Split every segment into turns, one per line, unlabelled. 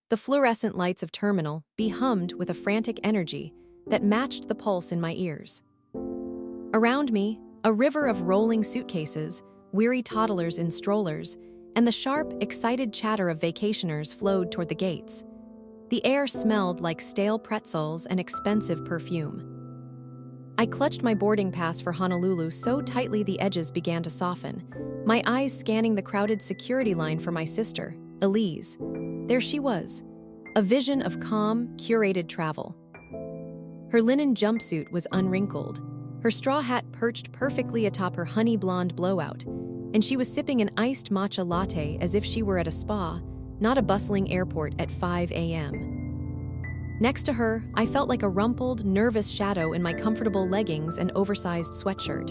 The fluorescent lights of Terminal B hummed with a frantic energy that matched the pulse in my ears. Around me, a river of rolling suitcases, weary toddlers in strollers, and the sharp, excited chatter of vacationers flowed toward the gates. The air smelled like stale pretzels and expensive perfume. I clutched my boarding pass for Honolulu so tightly the edges began to soften, my eyes scanning the crowded security line for my sister, Elise. There she was, a vision of calm, curated travel. Her linen jumpsuit was unwrinkled, her straw hat perched perfectly atop her honey blonde blowout, and she was sipping an iced matcha latte as if she were at a spa, not a bustling airport at 5 a.m. Next to her, I felt like a rumpled, nervous shadow in my comfortable leggings and oversized sweatshirt.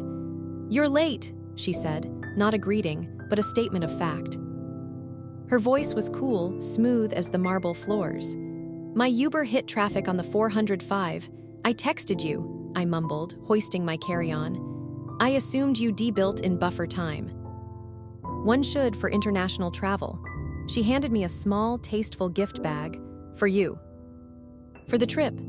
"You're late," she said, not a greeting, but a statement of fact. Her voice was cool, smooth as the marble floors. "My Uber hit traffic on the 405. I texted you," I mumbled, hoisting my carry-on. "I assumed you debuilt in buffer time." One should for international travel. She handed me a small, tasteful gift bag. "For you." For the trip.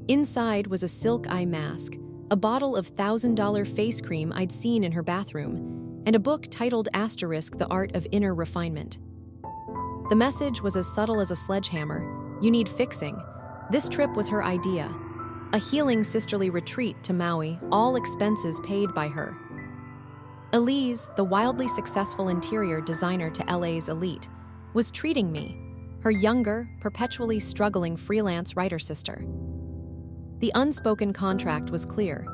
Inside was a silk eye mask, a bottle of $1,000 face cream I'd seen in her bathroom, and a book titled *The Art of Inner Refinement. The message was as subtle as a sledgehammer. You need fixing. This trip was her idea. A healing sisterly retreat to Maui, all expenses paid by her. Elise, the wildly successful interior designer to LA's elite, was treating me, her younger, perpetually struggling freelance writer sister. The unspoken contract was clear.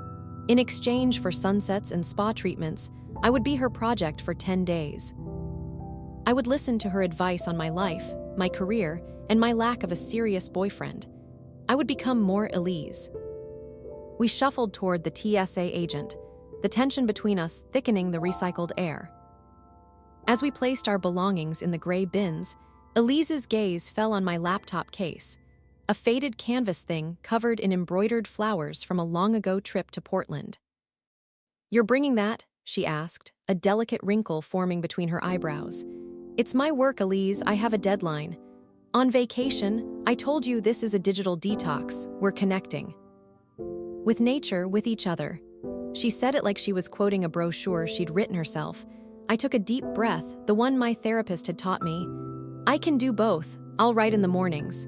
In exchange for sunsets and spa treatments, I would be her project for 10 days. I would listen to her advice on my life, my career, and my lack of a serious boyfriend. I would become more Elise. We shuffled toward the TSA agent, the tension between us thickening the recycled air. As we placed our belongings in the gray bins, Elise's gaze fell on my laptop case, a faded canvas thing covered in embroidered flowers from a long-ago trip to Portland. "You're bringing that?" she asked, a delicate wrinkle forming between her eyebrows. "It's my work, Elise. I have a deadline. On vacation, I told you this is a digital detox. We're connecting. With nature, with each other." She said it like she was quoting a brochure she'd written herself. I took a deep breath, the one my therapist had taught me. "I can do both. I'll write in the mornings."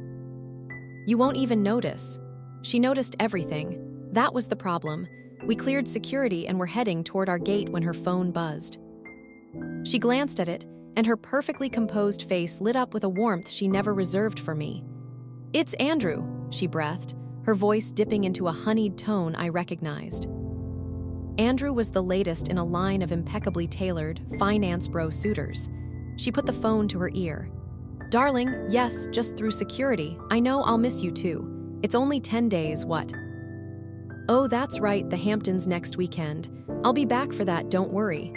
"You won't even notice." She noticed everything. That was the problem. We cleared security and were heading toward our gate when her phone buzzed. She glanced at it, and her perfectly composed face lit up with a warmth she never reserved for me. "It's Andrew," she breathed, her voice dipping into a honeyed tone I recognized. Andrew was the latest in a line of impeccably tailored, finance bro suitors. She put the phone to her ear. "Darling, yes, just through security. I know I'll miss you too. It's only 10 days, what?" "Oh, that's right, the Hamptons next weekend. I'll be back for that, don't worry."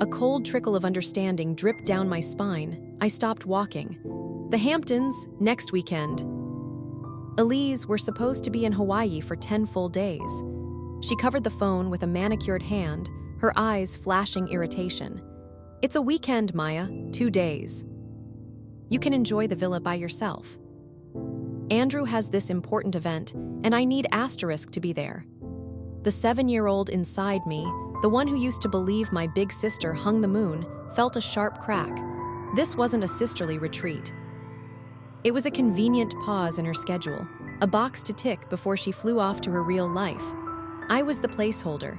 A cold trickle of understanding dripped down my spine. I stopped walking. "The Hamptons, next weekend." "Elise, we're supposed to be in Hawaii for 10 full days." She covered the phone with a manicured hand, her eyes flashing irritation. "It's a weekend, Maya, 2 days. You can enjoy the villa by yourself. Andrew has this important event, and I need * to be there." The 7-year-old inside me, the one who used to believe my big sister hung the moon, felt a sharp crack. This wasn't a sisterly retreat. It was a convenient pause in her schedule, a box to tick before she flew off to her real life. I was the placeholder.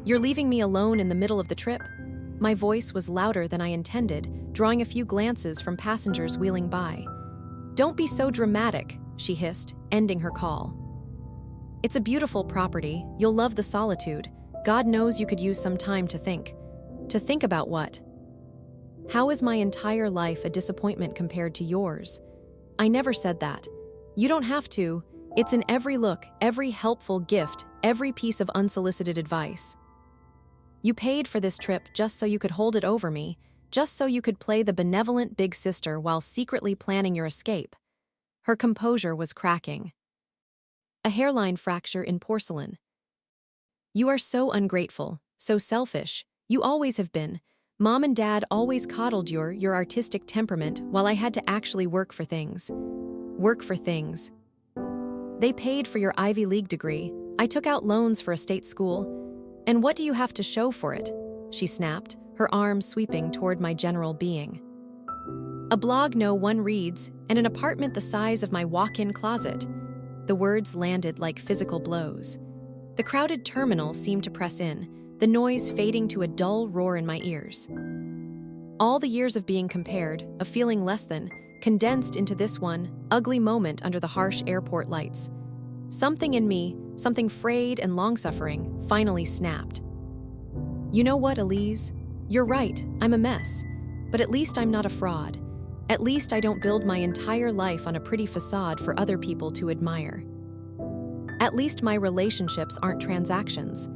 "You're leaving me alone in the middle of the trip?" My voice was louder than I intended, drawing a few glances from passengers wheeling by. "Don't be so dramatic," she hissed, ending her call. "It's a beautiful property. You'll love the solitude. God knows you could use some time to think." "To think about what?" "How is my entire life a disappointment compared to yours?" "I never said that. You don't have to. It's in every look, every helpful gift, every piece of unsolicited advice. You paid for this trip just so you could hold it over me, just so you could play the benevolent big sister while secretly planning your escape." Her composure was cracking. A hairline fracture in porcelain. "You are so ungrateful, so selfish. You always have been. Mom and Dad always coddled your artistic temperament while I had to actually work for things. Work for things. They paid for your Ivy League degree. I took out loans for a state school. And what do you have to show for it? She snapped, her arms sweeping toward my general being. A blog no one reads, and an apartment the size of my walk-in closet. The words landed like physical blows. The crowded terminal seemed to press in, the noise fading to a dull roar in my ears. All the years of being compared, of feeling less than, condensed into this one ugly moment under the harsh airport lights. Something in me, something frayed and long-suffering, finally snapped. You know what, Elise? You're right, I'm a mess. But at least I'm not a fraud. At least I don't build my entire life on a pretty facade for other people to admire. At least my relationships aren't transactions.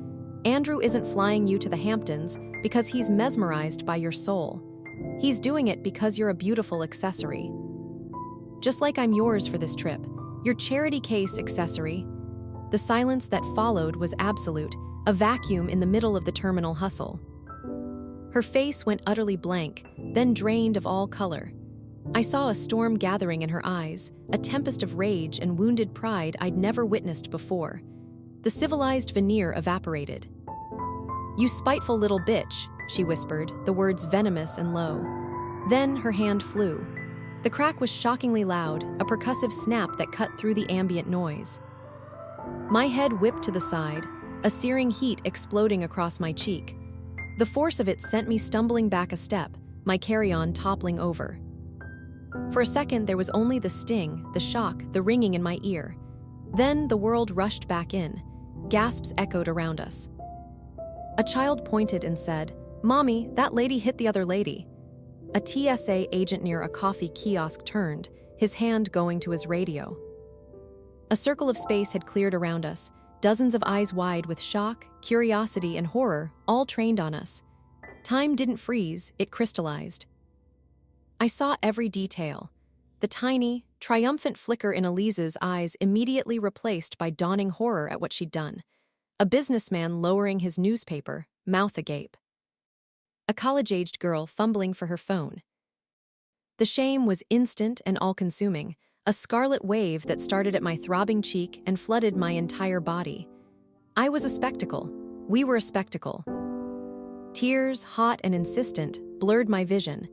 Andrew isn't flying you to the Hamptons because he's mesmerized by your soul. He's doing it because you're a beautiful accessory. Just like I'm yours for this trip, your charity case accessory. The silence that followed was absolute, a vacuum in the middle of the terminal hustle. Her face went utterly blank, then drained of all color. I saw a storm gathering in her eyes, a tempest of rage and wounded pride I'd never witnessed before. The civilized veneer evaporated. "You spiteful little bitch," she whispered, the words venomous and low. Then her hand flew. The crack was shockingly loud, a percussive snap that cut through the ambient noise. My head whipped to the side, a searing heat exploding across my cheek. The force of it sent me stumbling back a step, my carry-on toppling over. For a second, there was only the sting, the shock, the ringing in my ear. Then the world rushed back in. Gasps echoed around us. A child pointed and said, "Mommy, that lady hit the other lady." A TSA agent near a coffee kiosk turned, his hand going to his radio. A circle of space had cleared around us, dozens of eyes wide with shock, curiosity, and horror, all trained on us. Time didn't freeze, it crystallized. I saw every detail. The tiny, triumphant flicker in Elise's eyes immediately replaced by dawning horror at what she'd done. A businessman lowering his newspaper, mouth agape. A college-aged girl fumbling for her phone. The shame was instant and all-consuming, a scarlet wave that started at my throbbing cheek and flooded my entire body. I was a spectacle. We were a spectacle. Tears, hot and insistent, blurred my vision,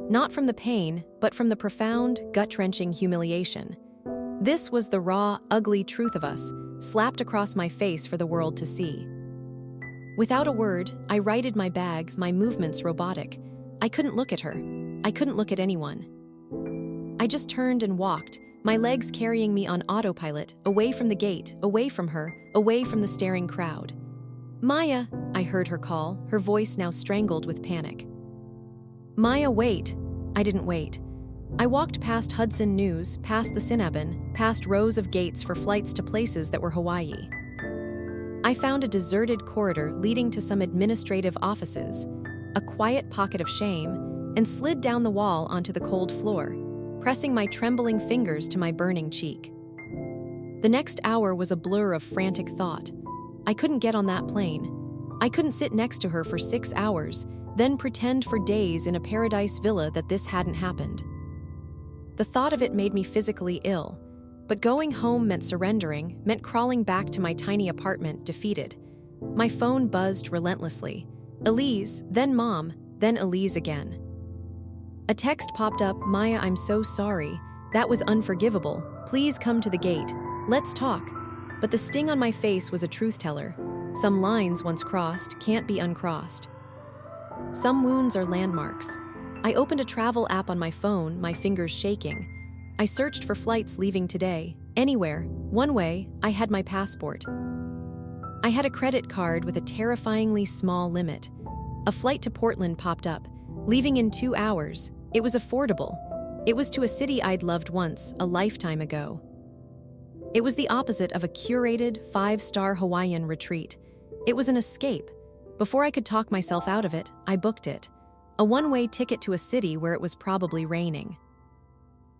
not from the pain, but from the profound, gut-wrenching humiliation. This was the raw, ugly truth of us, slapped across my face for the world to see. Without a word, I righted my bags, my movements robotic. I couldn't look at her. I couldn't look at anyone. I just turned and walked, my legs carrying me on autopilot, away from the gate, away from her, away from the staring crowd. "Maya," I heard her call, her voice now strangled with panic. "Maya, wait." I didn't wait. I walked past Hudson News, past the Cinnabon, past rows of gates for flights to places that were Hawaii. I found a deserted corridor leading to some administrative offices, a quiet pocket of shame, and slid down the wall onto the cold floor, pressing my trembling fingers to my burning cheek. The next hour was a blur of frantic thought. I couldn't get on that plane. I couldn't sit next to her for 6 hours, then pretend for days in a paradise villa that this hadn't happened. The thought of it made me physically ill, but going home meant surrendering, meant crawling back to my tiny apartment defeated. My phone buzzed relentlessly. Elise, then Mom, then Elise again. A text popped up, "Maya, I'm so sorry. That was unforgivable. Please come to the gate. Let's talk." But the sting on my face was a truth teller. Some lines once crossed can't be uncrossed. Some wounds are landmarks. I opened a travel app on my phone, my fingers shaking. I searched for flights leaving today, anywhere, one way. I had my passport. I had a credit card with a terrifyingly small limit. A flight to Portland popped up, leaving in 2 hours. It was affordable. It was to a city I'd loved once, a lifetime ago. It was the opposite of a curated, 5-star Hawaiian retreat. It was an escape. Before I could talk myself out of it, I booked it. A one-way ticket to a city where it was probably raining.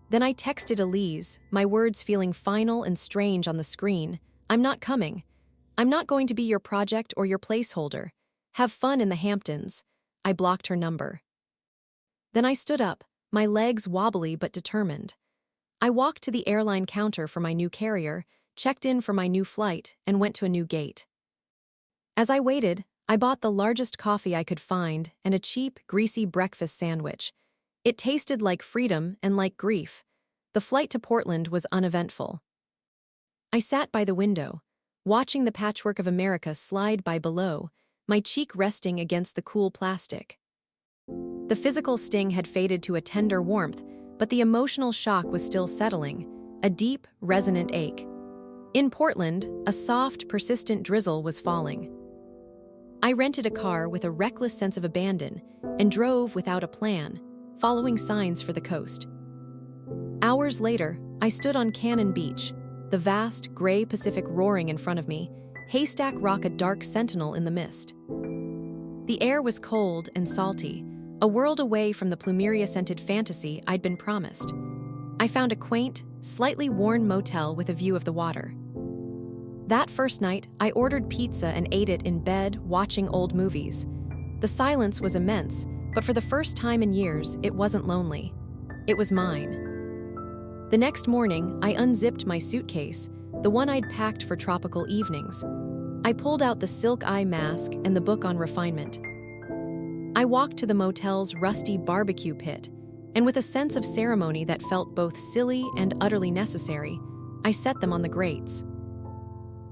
Then I texted Elise, my words feeling final and strange on the screen. "I'm not coming. I'm not going to be your project or your placeholder. Have fun in the Hamptons. I blocked her number. Then I stood up, my legs wobbly but determined. I walked to the airline counter for my new carrier, checked in for my new flight, and went to a new gate. As I waited, I bought the largest coffee I could find and a cheap, greasy breakfast sandwich. It tasted like freedom and like grief. The flight to Portland was uneventful. I sat by the window, watching the patchwork of America slide by below, my cheek resting against the cool plastic. The physical sting had faded to a tender warmth, but the emotional shock was still settling, a deep, resonant ache. In Portland, a soft, persistent drizzle was falling. I rented a car with a reckless sense of abandon and drove without a plan, following signs for the coast. Hours later, I stood on Cannon Beach, the vast, gray Pacific roaring in front of me, Haystack Rock a dark sentinel in the mist. The air was cold and salty, a world away from the plumeria-scented fantasy I'd been promised. I found a quaint, slightly worn motel with a view of the water. That first night, I ordered pizza and ate it in bed, watching old movies. The silence was immense, but for the first time in years, it wasn't lonely. It was mine. The next morning, I unzipped my suitcase, the one I'd packed for tropical evenings. I pulled out the silk eye mask and the book on refinement. I walked to the motel's rusty barbecue pit, and with a sense of ceremony that felt both silly and utterly necessary, I set them on the grates.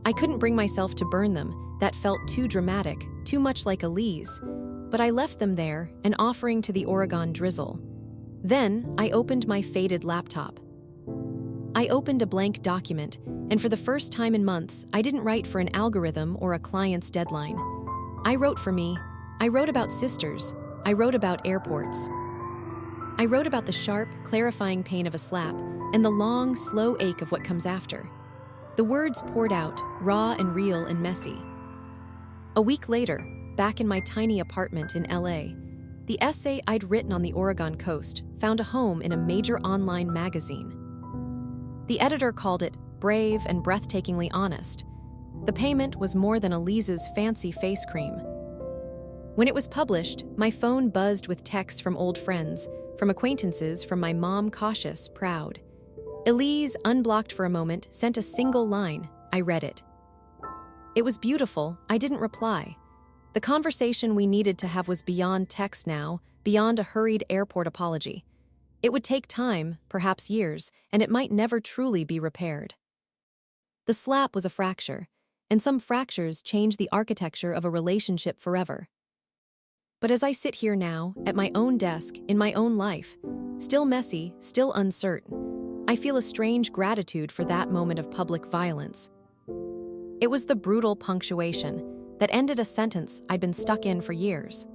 I couldn't bring myself to burn them, that felt too dramatic, too much like Elise, but I left them there, an offering to the Oregon drizzle. Then, I opened my faded laptop. I opened a blank document, and for the first time in months, I didn't write for an algorithm or a client's deadline. I wrote for me. I wrote about sisters. I wrote about airports. I wrote about the sharp, clarifying pain of a slap and the long, slow ache of what comes after. The words poured out, raw and real and messy. A week later, back in my tiny apartment in LA, the essay I'd written on the Oregon coast found a home in a major online magazine. The editor called it brave and breathtakingly honest. The payment was more than Elise's fancy face cream. When it was published, my phone buzzed with texts from old friends, from acquaintances, from my mom, cautious, proud. Elise, unblocked for a moment, sent a single line. I read it. It was beautiful. I didn't reply. The conversation we needed to have was beyond text now, beyond a hurried airport apology. It would take time, perhaps years, and it might never truly be repaired. The slap was a fracture, and some fractures change the architecture of a relationship forever. But as I sit here now, at my own desk, in my own life, still messy, still uncertain, I feel a strange gratitude for that moment of public violence. It was the brutal punctuation that ended a sentence I'd been stuck in for years.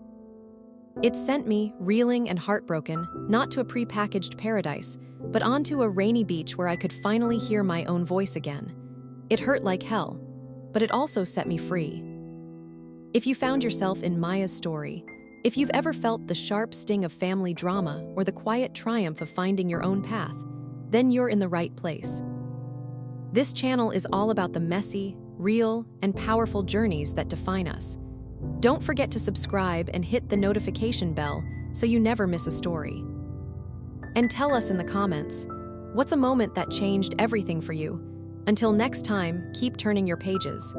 It sent me, reeling and heartbroken, not to a prepackaged paradise, but onto a rainy beach where I could finally hear my own voice again. It hurt like hell, but it also set me free. If you found yourself in Maya's story, if you've ever felt the sharp sting of family drama or the quiet triumph of finding your own path, then you're in the right place. This channel is all about the messy, real, and powerful journeys that define us. Don't forget to subscribe and hit the notification bell so you never miss a story. And tell us in the comments, what's a moment that changed everything for you? Until next time, keep turning your pages.